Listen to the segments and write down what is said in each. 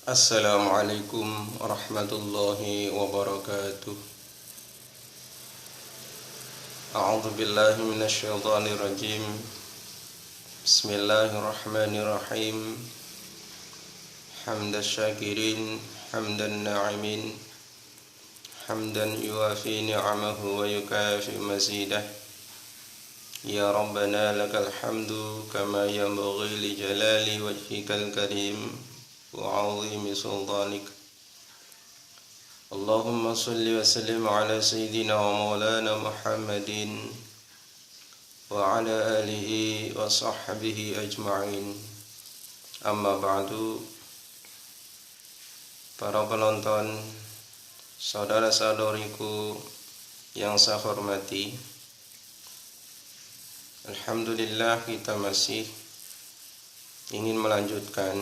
Assalamualaikum warahmatullahi wabarakatuh. A'udzu billahi minasyaitonir rajim. Bismillahirrahmanirrahim. Hamdan syakirin, hamdan na'imin, hamdan yuwafi ni'amahu wa yukafi mazidah. Ya Rabbana lakal hamdu kama yanbaghi li jalali wajhikal karim wa 'azimi sultanik. Allahumma salli wa sallim ala sayyidina wa maulana Muhammadin wa ala alihi wa sahbihi ajma'in. Amma ba'du. Para penonton, saudara-saudariku yang saya hormati, alhamdulillah kita masih ingin melanjutkan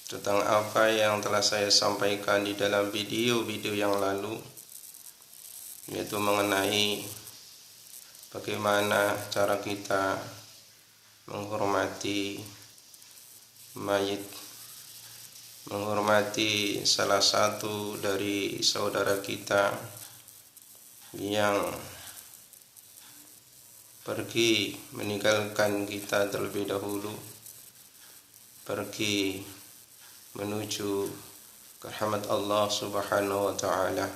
tentang apa yang telah saya sampaikan di dalam video-video yang lalu, yaitu mengenai bagaimana cara kita menghormati mayit, menghormati salah satu dari saudara kita yang pergi meninggalkan kita terlebih dahulu, pergi menuju ke rahmat Allah Subhanahu wa taala,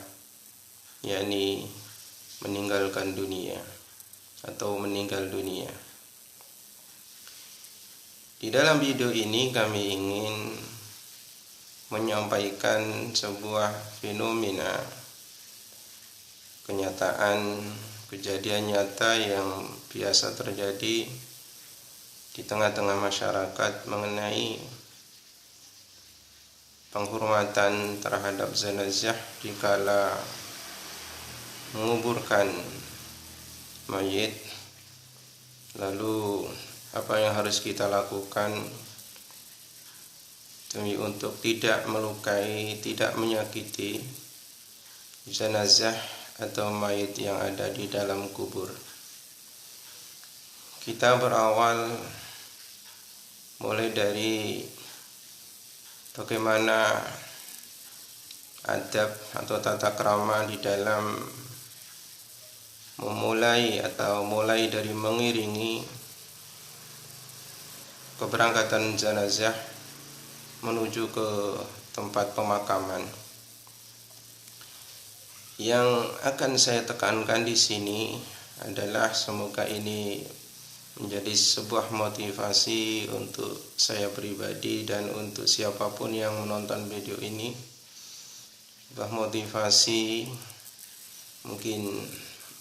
yakni meninggalkan dunia atau meninggal dunia. Di dalam video ini kami ingin menyampaikan sebuah fenomena, kenyataan, kejadian nyata yang biasa terjadi di tengah-tengah masyarakat mengenai penghormatan terhadap jenazah dikala menguburkan mayit. Lalu apa yang harus kita lakukan demi untuk tidak melukai, tidak menyakiti jenazah atau mayit yang ada di dalam kubur. Kita berawal mulai dari bagaimana adab atau tata krama di dalam mulai dari mengiringi keberangkatan jenazah menuju ke tempat pemakaman. Yang akan saya tekankan di sini adalah semoga ini menjadi sebuah motivasi untuk saya pribadi dan untuk siapapun yang menonton video ini, sebuah motivasi, mungkin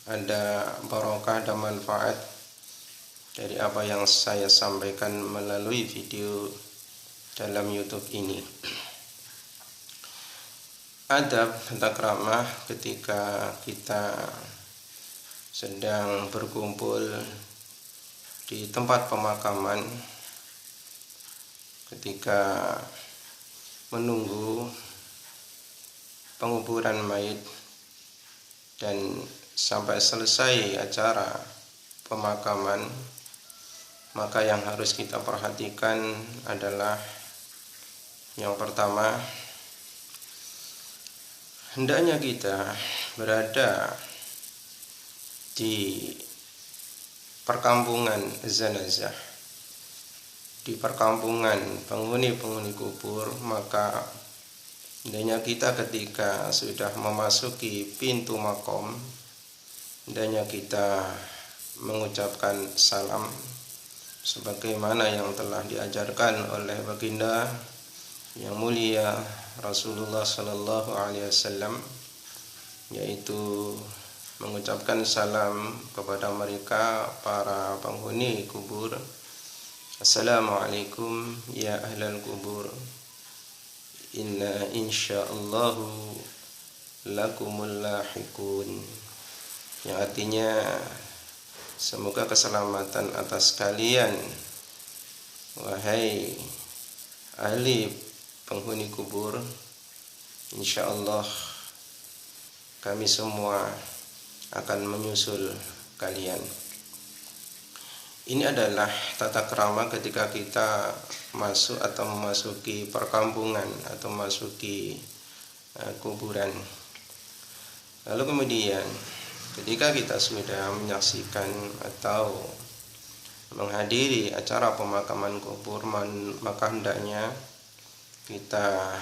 ada barokah dan manfaat dari apa yang saya sampaikan melalui video dalam YouTube ini. Adab tata krama ketika kita sedang berkumpul di tempat pemakaman, ketika menunggu penguburan mayit dan sampai selesai acara pemakaman, maka yang harus kita perhatikan adalah yang pertama, hendaknya kita berada di perkampungan jenazah, di perkampungan penghuni-penghuni kubur. Maka hendaknya kita ketika sudah memasuki pintu makom, hendaknya kita mengucapkan salam sebagaimana yang telah diajarkan oleh baginda yang mulia Rasulullah sallallahu alaihi wasallam, yaitu mengucapkan salam kepada mereka para penghuni kubur. Assalamualaikum ya ahlal kubur, inna insyaallahu lakumul lahiqun, yang artinya semoga keselamatan atas kalian wahai ahli penghuni kubur, insyaallah kami semua akan menyusul kalian. Ini adalah tata krama ketika kita masuk atau memasuki perkampungan atau memasuki kuburan. Lalu kemudian ketika kita sudah menyaksikan atau menghadiri acara pemakaman kubur, maka hendaknya kita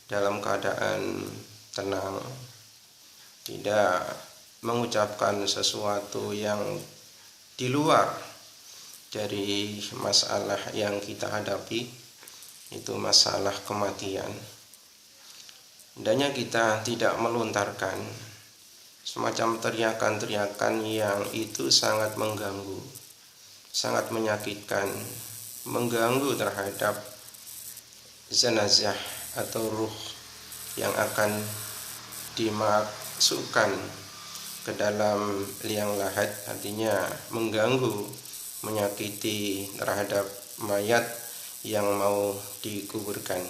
dalam keadaan tenang, tidak mengucapkan sesuatu yang di luar dari masalah yang kita hadapi, itu masalah kematian. Hendaknya kita tidak melontarkan semacam teriakan-teriakan yang itu sangat mengganggu, sangat menyakitkan, mengganggu terhadap jenazah atau ruh yang akan dimasukkan ke dalam liang lahat, artinya mengganggu, menyakiti terhadap mayat yang mau dikuburkan.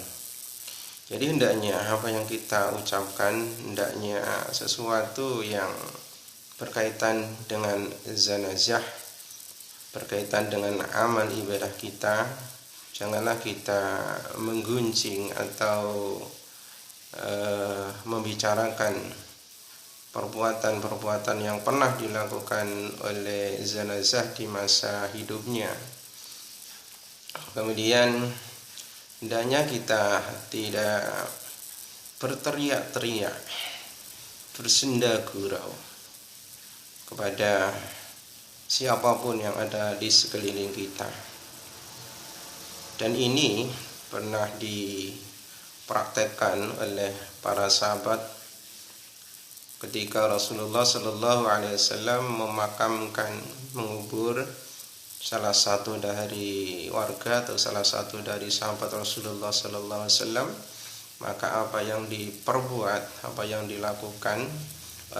Jadi hendaknya apa yang kita ucapkan, hendaknya sesuatu yang berkaitan dengan jenazah, berkaitan dengan amal ibadah kita. Janganlah kita menggunjing atau membicarakan perbuatan-perbuatan yang pernah dilakukan oleh jenazah di masa hidupnya. Kemudian hendaknya kita tidak berteriak-teriak, bersenda gurau kepada siapapun yang ada di sekeliling kita. Dan ini pernah dipraktekkan oleh para sahabat ketika Rasulullah Shallallahu Alaihi Wasallam mengubur salah satu dari warga atau salah satu dari sahabat Rasulullah Shallallahu Alaihi Wasallam. Maka apa yang diperbuat, apa yang dilakukan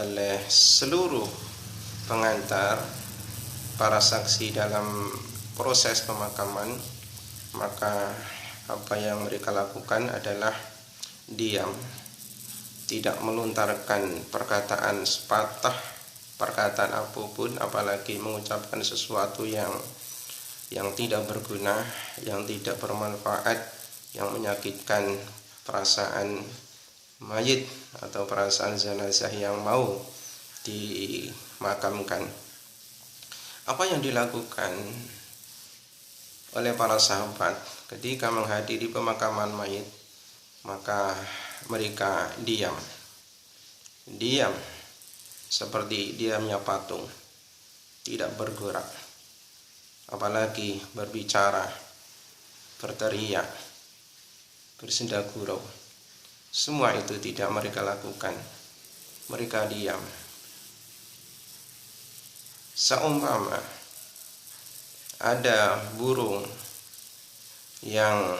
oleh seluruh pengantar, para saksi dalam proses pemakaman, maka apa yang mereka lakukan adalah diam, tidak melontarkan perkataan sepatah, perkataan apapun, apalagi mengucapkan sesuatu yang tidak berguna, yang tidak bermanfaat, yang menyakitkan perasaan mayit atau perasaan jenazah yang mau dimakamkan. Apa yang dilakukan oleh para sahabat ketika menghadiri pemakaman mayit, maka mereka diam seperti diamnya patung, tidak bergerak, apalagi berbicara, berteriak, bersenda gurau. Semua itu tidak mereka lakukan. Mereka diam. Seumpama ada burung yang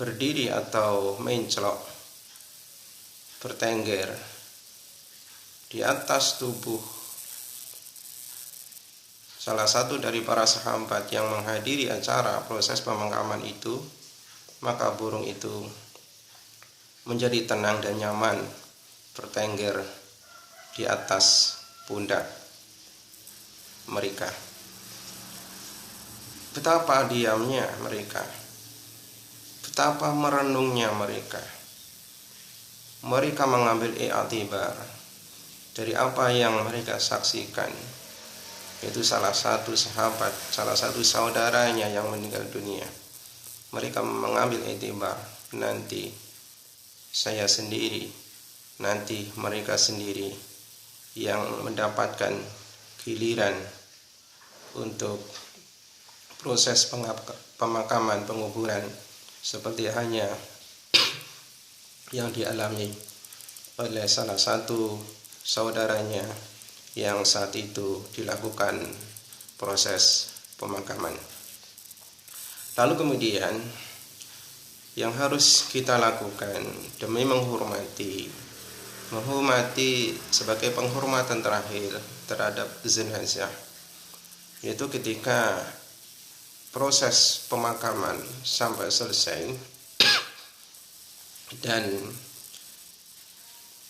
berdiri atau menclok, bertengger di atas tubuh salah satu dari para sahabat yang menghadiri acara proses pemakaman itu, maka burung itu menjadi tenang dan nyaman bertengger di atas pundak mereka. Betapa diamnya mereka, betapa merenungnya mereka. Mereka mengambil i'tibar dari apa yang mereka saksikan. Itu salah satu sahabat, salah satu saudaranya yang meninggal dunia. Mereka mengambil i'tibar, nanti saya sendiri, nanti mereka sendiri yang mendapatkan giliran untuk proses pemakaman, penguburan seperti hanya yang dialami oleh salah satu saudaranya yang saat itu dilakukan proses pemakaman. Lalu kemudian yang harus kita lakukan demi menghormati sebagai penghormatan terakhir terhadap jenazah, yaitu ketika proses pemakaman sampai selesai, dan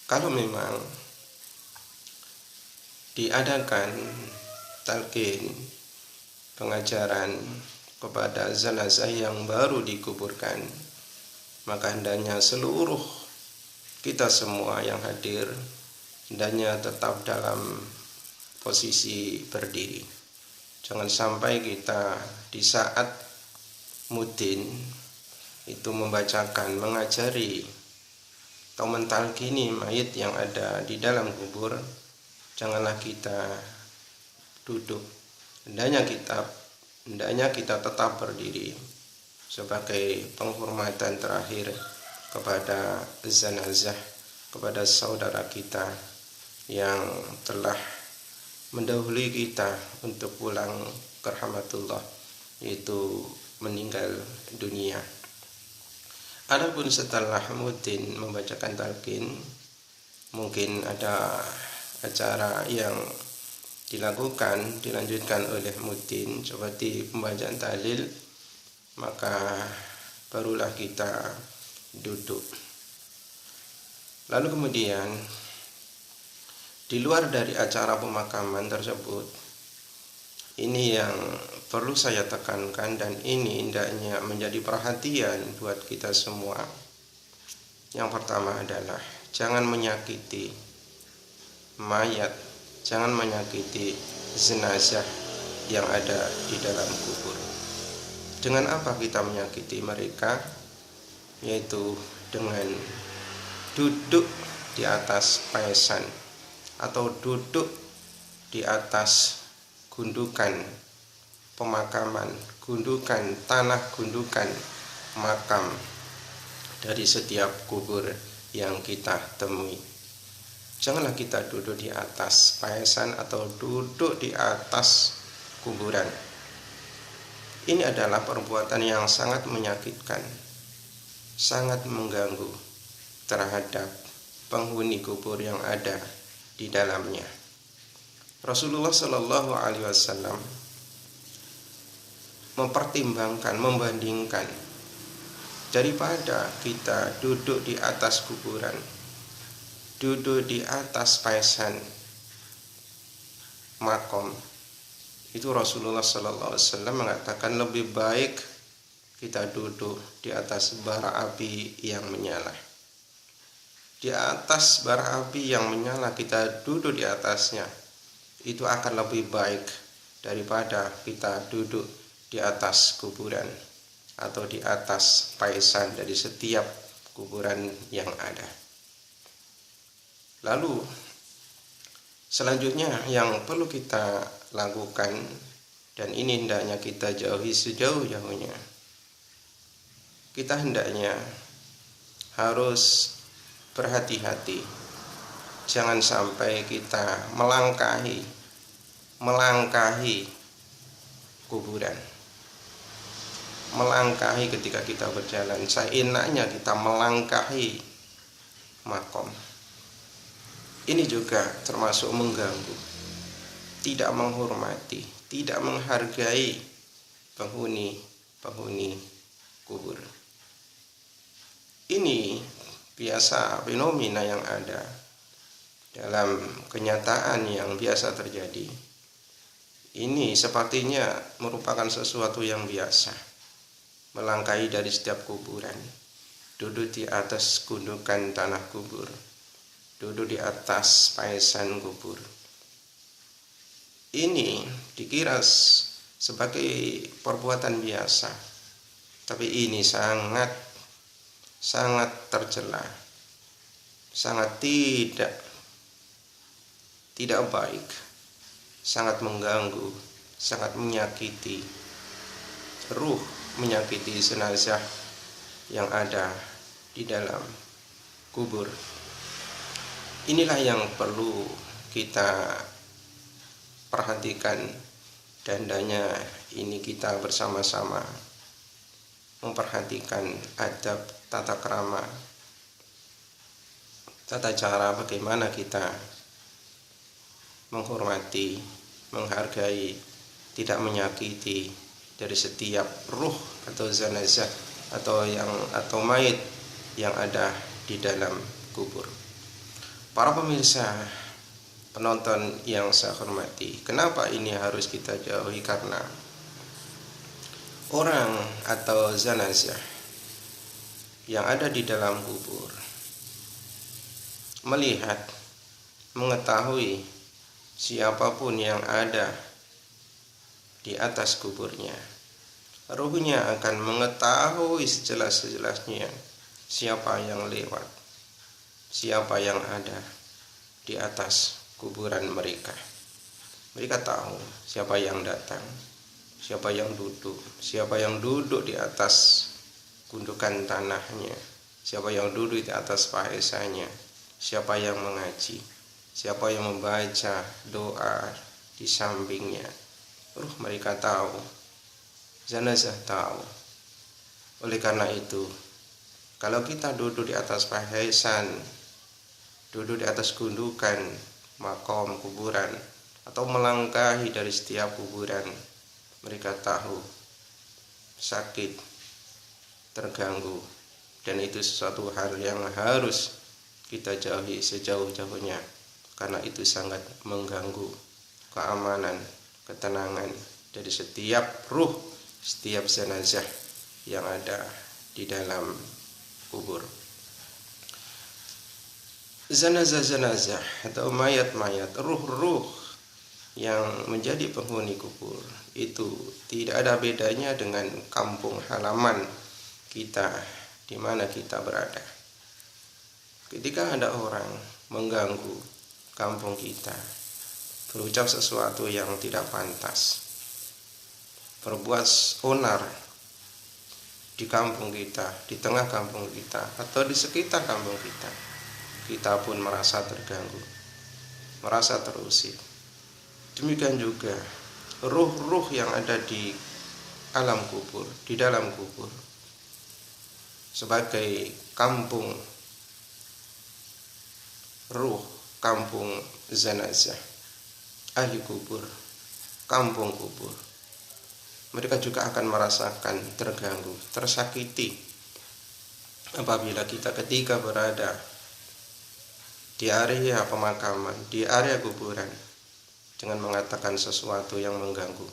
kalau memang diadakan talqin, pengajaran kepada jenazah yang baru dikuburkan, maka hendaknya seluruh kita semua yang hadir hendaknya tetap dalam posisi berdiri. Jangan sampai kita di saat mudin itu membacakan, mengajari atau mentalkini mayit yang ada di dalam kubur, janganlah kita duduk. Hendaknya kita tetap berdiri sebagai penghormatan terakhir kepada jenazah, kepada saudara kita yang telah mendahului kita untuk pulang ke rahmatullah, yaitu meninggal dunia. Adapun setelah mudin membacakan talqin, mungkin ada acara yang dilanjutkan oleh mudin seperti pembacaan tahlil, maka barulah kita duduk. Lalu kemudian di luar dari acara pemakaman tersebut, ini yang perlu saya tekankan dan ini hendaknya menjadi perhatian buat kita semua. Yang pertama adalah jangan menyakiti mayat, jangan menyakiti jenazah yang ada di dalam kubur. Dengan apa kita menyakiti mereka? Yaitu dengan duduk di atas paesan atau duduk di atas gundukan pemakaman, gundukan tanah, gundukan makam dari setiap kubur yang kita temui. Janganlah kita duduk di atas paesan atau duduk di atas kuburan. Ini adalah perbuatan yang sangat menyakitkan, sangat mengganggu terhadap penghuni kubur yang ada di dalamnya. Rasulullah Shallallahu Alaihi Wasallam mempertimbangkan, membandingkan daripada kita duduk di atas kuburan, duduk di atas paesan makom, itu Rasulullah Shallallahu Alaihi Wasallam mengatakan lebih baik kita duduk di atas bara api yang menyala. Di atas bara api yang menyala kita duduk di atasnya, itu akan lebih baik daripada kita duduk di atas kuburan atau di atas paesan dari setiap kuburan yang ada. Lalu selanjutnya yang perlu kita lakukan, dan ini hendaknya kita jauhi sejauh-jauhnya, kita hendaknya harus berhati-hati, jangan sampai kita melangkahi kuburan, melangkahi ketika kita berjalan, seenaknya kita melangkahi makom. Ini juga termasuk mengganggu, tidak menghormati, tidak menghargai penghuni kubur. Ini biasa fenomena yang ada dalam kenyataan yang biasa terjadi. Ini sepertinya merupakan sesuatu yang biasa, melangkahi dari setiap kuburan, duduk di atas gundukan tanah kubur, duduk di atas paesan kubur. Ini dikira sebagai perbuatan biasa, tapi ini sangat tercela, sangat tidak baik, sangat mengganggu, sangat menyakiti ruh, menyakiti jenazah yang ada di dalam kubur. Inilah yang perlu kita perhatikan, dan hendaknya ini kita bersama-sama memperhatikan adab, tata krama, tata cara bagaimana kita menghormati, menghargai, tidak menyakiti dari setiap ruh atau jenazah atau mayit yang ada di dalam kubur. Para pemirsa penonton yang saya hormati, kenapa ini harus kita jauhi? Karena orang atau zanazah yang ada di dalam kubur melihat, mengetahui siapapun yang ada di atas kuburnya, ruhnya akan mengetahui sejelas-jelasnya siapa yang lewat, siapa yang ada di atas kuburan mereka. Mereka tahu siapa yang datang, siapa yang duduk di atas gundukan tanahnya, siapa yang duduk di atas paesanya, siapa yang mengaji, siapa yang membaca doa di sampingnya. Mereka tahu, zanazah tahu. Oleh karena itu, kalau kita duduk di atas pahesan, duduk di atas gundukan makom kuburan, atau melangkahi dari setiap kuburan, mereka tahu sakit, terganggu, dan itu sesuatu hal yang harus kita jauhi sejauh-jauhnya, karena itu sangat mengganggu keamanan, ketenangan dari setiap ruh, setiap jenazah yang ada di dalam kubur. Jenazah-jenazah atau mayat-mayat, ruh-ruh yang menjadi penghuni kubur itu tidak ada bedanya dengan kampung halaman kita di mana kita berada. Ketika ada orang mengganggu kampung kita, berucap sesuatu yang tidak pantas, berbuat onar di kampung kita, di tengah kampung kita, atau di sekitar kampung kita pun merasa terganggu, merasa terusik. Demikian juga ruh-ruh yang ada di alam kubur, di dalam kubur, sebagai kampung ruh, kampung zanazah, ahli kubur, kampung kubur, mereka juga akan merasakan terganggu, tersakiti apabila kita ketika berada di area pemakaman, di area kuburan, dengan mengatakan sesuatu yang mengganggu,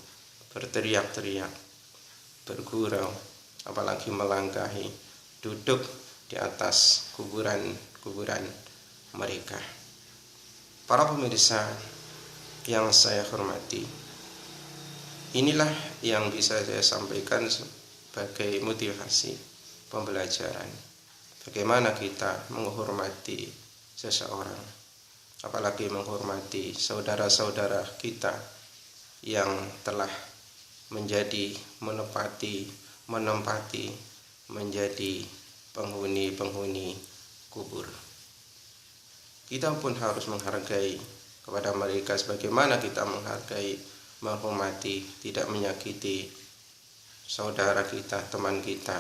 berteriak-teriak, bergurau, apalagi melangkahi, duduk di atas kuburan mereka. Para pemirsa yang saya hormati, inilah yang bisa saya sampaikan sebagai motivasi pembelajaran. Bagaimana kita menghormati seseorang, apalagi menghormati saudara-saudara kita yang telah menempati menjadi penghuni kubur. Kita pun harus menghargai kepada mereka sebagaimana kita menghargai, menghormati, tidak menyakiti saudara kita, teman kita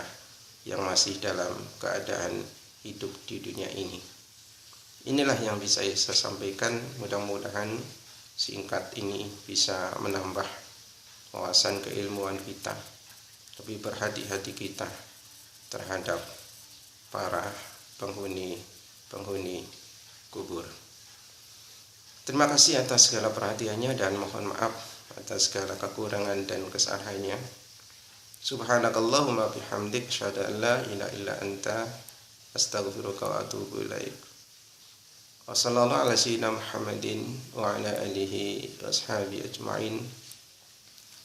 yang masih dalam keadaan hidup di dunia ini. Inilah yang bisa saya sampaikan. Mudah-mudahan singkat ini bisa menambah wawasan keilmuan kita, lebih berhati-hati kita terhadap para penghuni kubur. Terima kasih atas segala perhatiannya dan mohon maaf atas segala kekurangan dan kesalahannya. Subhanakallahumma bihamdik, asyhadu an la ilaha illa anta, astaghfiruka wa atubu ilaik. Wassallallahu ala sayyidina Muhammadin wa ala alihi wa ashabihi ajma'in.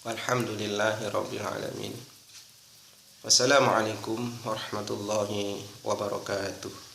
Walhamdulillahi rabbil alamin. Wassalamualaikum warahmatullahi wabarakatuh.